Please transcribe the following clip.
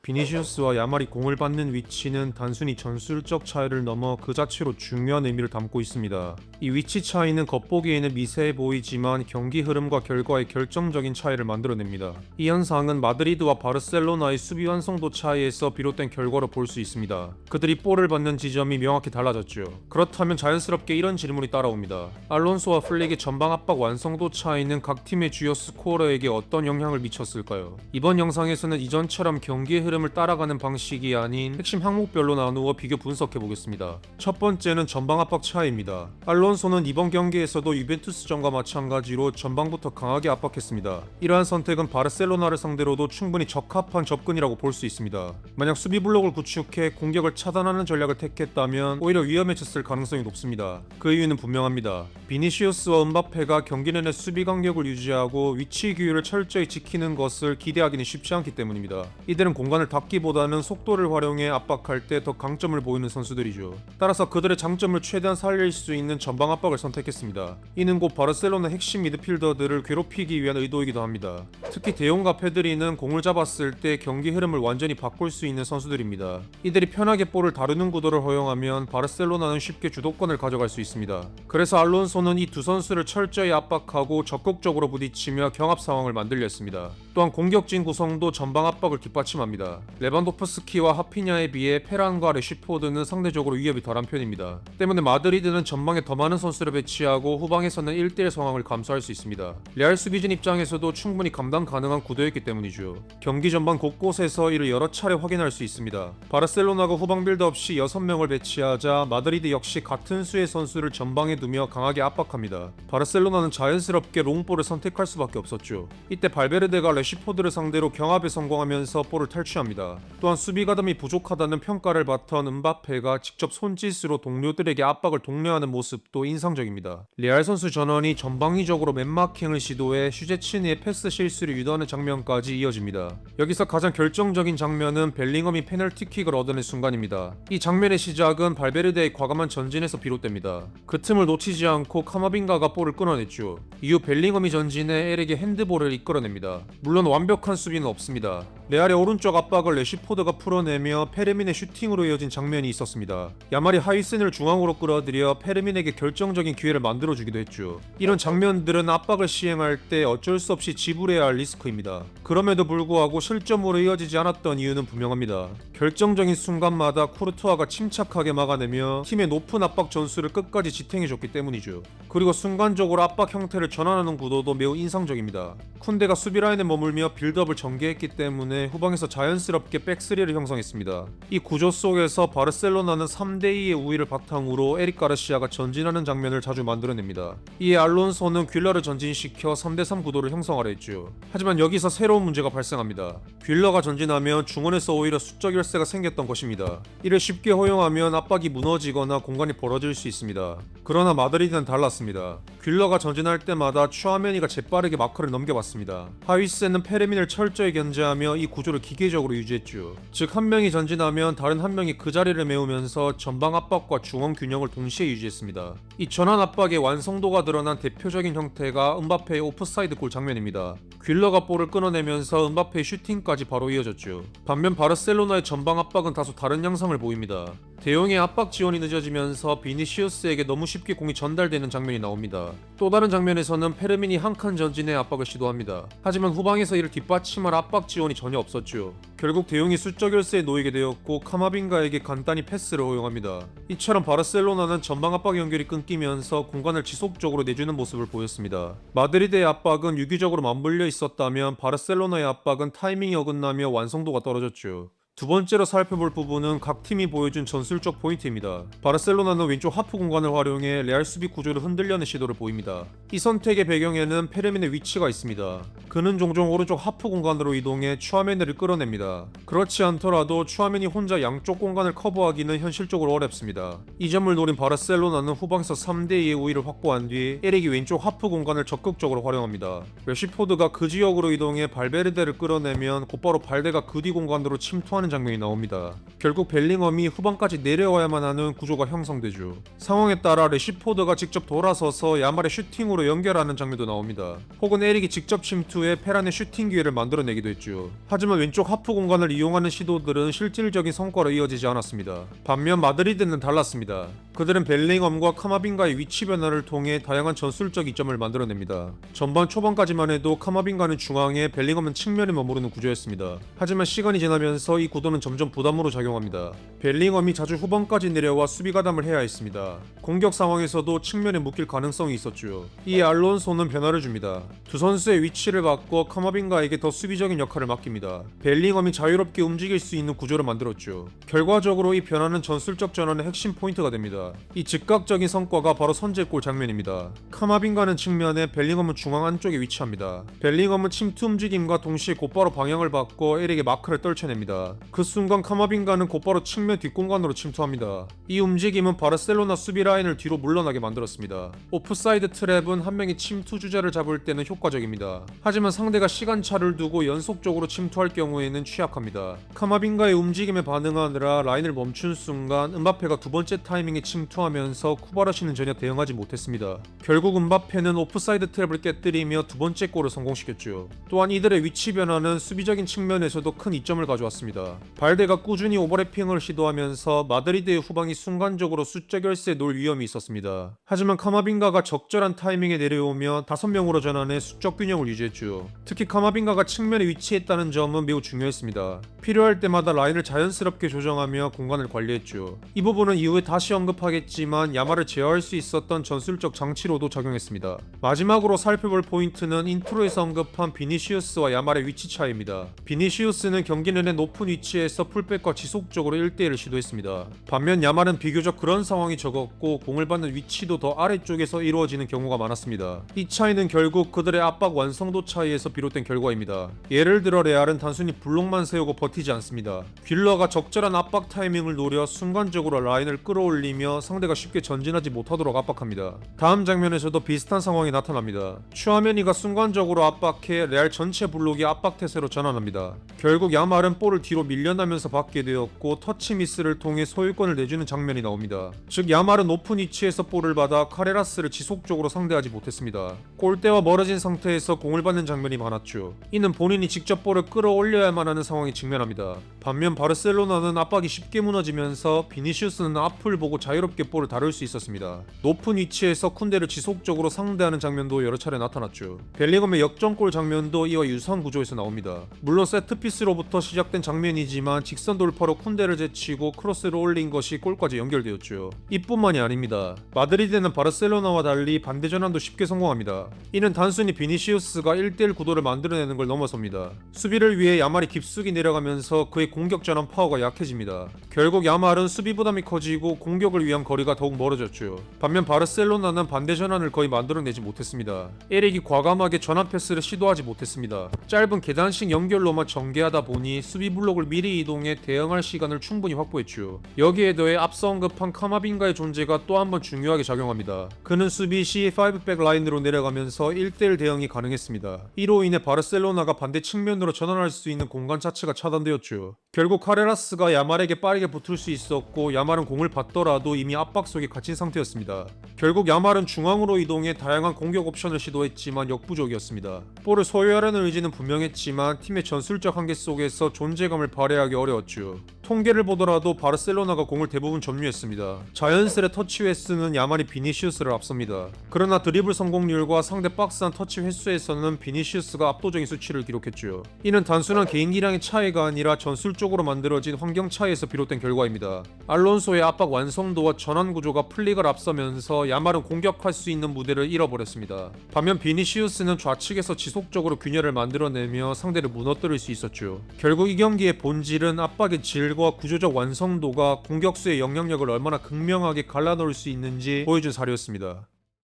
비니시우스와 야말이 공을 받는 위치는 단순히 전술적 차이를 넘어 그 자체로 중요한 의미를 담고 있습니다. 이 위치 차이는 겉보기에는 미세해 보이지만 경기 흐름과 결과에 결정적인 차이를 만들어냅니다. 이 현상은 마드리드와 바르셀로나의 수비 완성도 차이에서 비롯된 결과로 볼 수 있습니다. 그들이 볼을 받는 지점이 명확히 달라졌죠. 그렇다면 자연스럽게 이런 질문이 따라옵니다. 알론소와 플릭의 전방 압박 완성도 차이는 각 팀의 주요 스코어러에게 어떤 영향을 미쳤을까요? 이번 영상에서는 이전처럼 경기의 흐름을 따라가는 방식이 아닌 핵심 항목별로 나누어 비교 분석해보겠습니다. 첫 번째는 전방 압박 차이입니다. 알론소는 이번 경기에서도 유벤투스전과 마찬가지로 전방부터 강하게 압박했습니다. 이러한 선택은 바르셀로나를 상대로도 충분히 적합한 접근이라고 볼 수 있습니다. 만약 수비 블록을 구축해 공격을 차단하는 전략을 택했다면 오히려 위험해졌을 가능성이 높습니다. 그 이유는 분명합니다. 비니시우스와 음바페가 경기 내내 수비 간격을 유지하고 위치 규율을 철저히 지키는 것을 기대하기는 쉽지 않기 때문입니다. 이들은 공간을 닫기보다는 속도를 활용해 압박할 때 더 강점을 보이는 선수들이죠. 따라서 그들의 장점을 최대한 살릴 수 있는 전방 압박을 선택했습니다. 이는 곧 바르셀로나 핵심 미드필더들을 괴롭히기 위한 의도이기도 합니다. 특히 데용과 페드리는 공을 잡았을 때 경기 흐름을 완전히 바꿀 수 있는 선수들입니다. 이들이 편하게 볼을 다루는 구도를 허용하면 바르셀로나는 쉽게 주도권을 가져갈 수 있습니다. 그래서 알론소는 이 두 선수를 철저히 압박하고 적극적으로 부딪히며 경합 상황을 만들려 했습니다. 또한 공격진 구성도 전방 압박을 뒷받침합니다. 레반도프스키와 하피냐에 비해 페란과 레시포드는 상대적으로 위협이 덜한 편입니다. 때문에 마드리드는 전방에 더 많은 선수를 배치하고 후방에서는 1대1 상황을 감수할 수 있습니다. 레알 수비진 입장에서도 충분히 감당 가능한 구도였기 때문이죠. 경기 전반 곳곳에서 이를 여러 차례 확인할 수 있습니다. 바르셀로나가 후방 빌드업 시 6명을 배치하자 마드리드 역시 같은 수의 선수를 전방에 두며 강하게 압박합니다. 바르셀로나는 자연스럽게 롱볼을 선택할 수밖에 없었죠. 이때 발베르데가 레시포드를 상대로 경합에 성공하면서 볼을 탈취합니다. 또한 수비 가담이 부족하다는 평가를 받던 음바페가 직접 손짓으로 동료들에게 압박을 독려하는 모습도 인상적입니다. 레알 선수 전원이 전방위적으로 맨마킹을 시도해 슈제치니의 패스 실수를 유도하는 장면까지 이어집니다. 여기서 가장 결정적인 장면은 벨링엄이 페널티킥을 얻어낸 순간입니다. 이 장면의 시작은 발베르데의 과감한 전진에서 비롯됩니다. 그 틈을 놓치지 않고 카마빙가가 볼을 끊어냈죠. 이후 벨링엄이 전진해 엘에게 핸드볼을 이끌어냅니다. 물론 완벽한 수비는 없습니다. 레알의 오른쪽 압박을 레시포드가 풀어내며 페르민의 슈팅으로 이어진 장면이 있었습니다. 야말이 하이센을 중앙으로 끌어들여 페르민에게 결정적인 기회를 만들어주기도 했죠. 이런 장면들은 압박을 시행할 때 어쩔 수 없이 지불해야 할 리스크입니다. 그럼에도 불구하고 실점으로 이어지지 않았던 이유는 분명합니다. 결정적인 순간마다 쿠르투아가 침착하게 막아내며 팀의 높은 압박 전술을 끝까지 지탱해줬기 때문이죠. 그리고 순간적으로 압박 형태를 전환하는 구도도 매우 인상적입니다. 쿤데가 수비라인에 머물며 빌드업을 전개했기 때문에 후방에서 자연스럽게 백스리를 형성했습니다. 이 구조 속에서 바르셀로나는 3대2의 우위를 바탕으로 에릭 가르시아가 전진하는 장면을 자주 만들어냅니다. 이에 알론소는 퀼러를 전진시켜 3대3 구도를 형성하려 했죠. 하지만 여기서 새로운 문제가 발생합니다. 퀼러가 전진하면 중원에서 오히려 수적 열세가 생겼던 것입니다. 이를 쉽게 허용하면 압박이 무너지거나 공간이 벌어질 수 있습니다. 그러나 마드리드는 달랐습니다. 퀼러가 전진할 때마다 추아메니가 재빠르게 마크를 넘겨봤습니다. 하위세는 페르민을 철저히 견제하며 이 구조를 기계적으로 유지했죠. 즉 한 명이 전진하면 다른 한 명이 그 자리를 메우면서 전방 압박과 중원 균형을 동시에 유지했습니다. 이 전환 압박의 완성도가 드러난 대표적인 형태가 음바페의 오프사이드 골 장면입니다. 퀼러가 볼을 끊어내면서 음바페의 슈팅까지 바로 이어졌죠. 반면 바르셀로나의 전방 압박은 다소 다른 양상을 보입니다. 대용의 압박 지원이 늦어지면서 비니시우스에게 너무 쉽게 공이 전달되는 장면이 나옵니다. 또 다른 장면에서는 페르민이 한 칸 전진해 압박을 시도합니다. 하지만 후방에서 이를 뒷받침할 압박 지원이 전혀 없었죠. 결국 대용이 수적 열세에 놓이게 되었고 카마빙가에게 간단히 패스를 허용합니다. 이처럼 바르셀로나는 전방 압박 연결이 끊기면서 공간을 지속적으로 내주는 모습을 보였습니다. 마드리드의 압박은 유기적으로 맞물려 있었다면 바르셀로나의 압박은 타이밍이 어긋나며 완성도가 떨어졌죠. 두 번째로 살펴볼 부분은 각 팀이 보여준 전술적 포인트입니다. 바르셀로나는 왼쪽 하프 공간을 활용해 레알 수비 구조를 흔들려는 시도를 보입니다. 이 선택의 배경에는 페르민의 위치가 있습니다. 그는 종종 오른쪽 하프 공간으로 이동해 추아메니를 끌어냅니다. 그렇지 않더라도 추아메니 혼자 양쪽 공간을 커버하기는 현실적으로 어렵습니다. 이 점을 노린 바르셀로나는 후방에서 3대2의 우위를 확보한 뒤 에릭이 왼쪽 하프 공간을 적극적으로 활용합니다. 레시포드가 그 지역으로 이동해 발베르데를 끌어내면 곧바로 발데가 그 뒤 공간으로 침투하는 하는 장면이 나옵니다. 결국 벨링엄이 후방까지 내려와야만 하는 구조가 형성되죠. 상황에 따라 래시포드가 직접 돌아서서 야말의 슈팅으로 연결하는 장면도 나옵니다. 혹은 에릭이 직접 침투해 페란의 슈팅 기회를 만들어내기도 했죠. 하지만 왼쪽 하프 공간을 이용하는 시도들은 실질적인 성과로 이어지지 않았습니다. 반면 마드리드는 달랐습니다. 그들은 벨링엄과 카마빈가의 위치 변화를 통해 다양한 전술적 이점을 만들어냅니다. 전반 초반까지만 해도 카마빈가는 중앙에 벨링엄은 측면에 머무르는 구조였습니다. 하지만 시간이 지나면서 이 구도는 점점 부담으로 작용합니다. 벨링엄이 자주 후방까지 내려와 수비 가담을 해야 했습니다. 공격 상황에서도 측면에 묶일 가능성이 있었죠. 이에 알론소는 변화를 줍니다. 두 선수의 위치를 바꿔 카마빈가에게 더 수비적인 역할을 맡깁니다. 벨링엄이 자유롭게 움직일 수 있는 구조를 만들었죠. 결과적으로 이 변화는 전술적 전환의 핵심 포인트가 됩니다. 이 즉각적인 성과가 바로 선제골 장면입니다. 카마빈가는 측면에, 벨링엄은 중앙 안쪽에 위치합니다. 벨링엄은 침투 움직임과 동시에 곧바로 방향을 바꿔 에릭의 마크를 떨쳐냅니다. 그 순간 카마빈가는 곧바로 측면 뒷공간으로 침투합니다. 이 움직임은 바르셀로나 수비 라인을 뒤로 물러나게 만들었습니다. 오프사이드 트랩은 한 명이 침투 주자를 잡을 때는 효과적입니다. 하지만 상대가 시간차를 두고 연속적으로 침투할 경우에는 취약합니다. 카마빈가의 움직임에 반응하느라 라인을 멈춘 순간 음바페가 두 번째 타이밍에 침투하면서 쿠바라시는 전혀 대응하지 못했습니다. 결국 음바페는 오프사이드 트랩을 깨뜨리며 두 번째 골을 성공시켰죠. 또한 이들의 위치 변화는 수비적인 측면에서도 큰 이점을 가져왔습니다. 발데가 꾸준히 오버래핑을 시도하면서 마드리드의 후방이 순간적으로 숫자 결세에 놓을 위험이 있었습니다. 하지만 카마빈가가 적절한 타이밍에 내려오며 5명으로 전환해 수적 균형을 유지했죠. 특히 카마빈가가 측면에 위치했다는 점은 매우 중요했습니다. 필요할 때마다 라인을 자연스럽게 조정하며 공간을 관리했죠. 이 부분은 이후에 다시 언급하겠지만 야말을 제어할 수 있었던 전술적 장치로도 작용했습니다. 마지막으로 살펴볼 포인트는 인트로에서 언급한 비니시우스와 야말의 위치 차이입니다. 비니시우스는 경기 내내 높은 위치에서 풀백과 지속적으로 1대1을 시도했습니다. 반면 야말은 비교적 그런 상황이 적었고 공을 받는 위치도 더 아래쪽에서 이루어지는 경우가 많았습니다. 이 차이는 결국 그들의 압박 완성도 차이에서 비롯된 결과입니다. 예를 들어 레알은 단순히 블록만 세우고 버티지 않습니다. 귓러가 적절한 압박 타이밍을 노려 순간적으로 라인을 끌어올리며 상대가 쉽게 전진하지 못하도록 압박합니다. 다음 장면에서도 비슷한 상황이 나타납니다. 추아메니가 순간적으로 압박해 레알 전체 블록이 압박 태세로 전환합니다. 결국 야말은 볼을 뒤로 밀려나면서 받게 되었고 터치 미스를 통해 소유권을 내주는 장면이 나옵니다. 즉 야말은 높은 위치에서 볼을 받아 카레라스를 지속적으로 상대하지 못했습니다. 골대와 멀어진 상태에서 공을 받는 장면이 많았죠. 이는 본인이 직접 볼을 끌어올려야만 하는 상황에 직면합니다. 반면 바르셀로나는 압박이 쉽게 무너지면서 비니시우스는 앞을 보고 자유롭게 볼을 다룰 수 있었습니다. 높은 위치에서 쿤데를 지속적으로 상대하는 장면도 여러 차례 나타났죠. 벨링엄의 역전골 장면도 이와 유사한 구조에서 나옵니다. 물론 세트피스로부터 시작된 장면이지만 직선 돌파로 쿤데를 제치고 크로스를 올린 것이 골까지 연결되었죠. 이뿐만이 아닙니다. 마드리드는 바르셀로나와 달리 반대 전환도 쉽게 성공합니다. 이는 단순히 비니시우스가 1대1 구도를 만들어내는 걸 넘어섭니다. 수비를 위해 야말이 깊숙이 내려가면서 그의 공격 전환 파워가 약해집니다. 결국 야말은 수비 부담이 커지고 공격을 위한 거리가 더욱 멀어졌죠. 반면 바르셀로나는 반대 전환을 거의 만들어내지 못했습니다. 에릭이 과감하게 전환 패스를 시도하지 못했습니다. 짧은 계단식 연결로만 전개하다 보니 수비 블록을 미리 이동해 대응할 시간을 충분히 확보했죠. 여기에 더해 앞서 언급한 카마빈가의 존재가 또 한 번 중요하게 작용합니다. 그는 수비 시 5백 라인으로 내려가면서 1대1 대응이 가능했습니다. 이로 인해 바르셀로나가 반대 측면으로 전환할 수 있는 공간 자체가 차단되었죠. 결국 카레라스가 야말에게 빠르게 붙을 수 있었고 야말은 공을 받더라도 이미 압박 속에 갇힌 상태였습니다. 결국 야말은 중앙으로 이동해 다양한 공격 옵션을 시도했지만 역부족이었습니다. 볼을 소유하려는 의지는 분명했지만 팀의 전술적 한계 속에서 존재감을 발휘하기 어려웠죠. 통계를 보더라도 바르셀로나가 공을 대부분 점유했습니다. 자연스레 터치 횟수는 야말이 비니시우스를 앞섭니다. 그러나 드리블 성공률과 상대 박스 안 터치 횟수에서는 비니시우스가 압도적인 수치를 기록했죠. 이는 단순한 개인기량의 차이가 아니라 전술적으로 만들어진 환경 차이에서 비롯된 결과입니다. 알론소의 압박 완성도와 전환 구조가 플릭을 앞서면서 야말은 공격할 수 있는 무대를 잃어버렸습니다. 반면 비니시우스는 좌측에서 지속적으로 균열을 만들어내며 상대를 무너뜨릴 수 있었죠. 결국 이 경기의 본질은 압박의 질과 구조적 완성도가 공격수의 영향력을 얼마나 극명하게 갈라놓을 수 있는지 보여준 사례였습니다.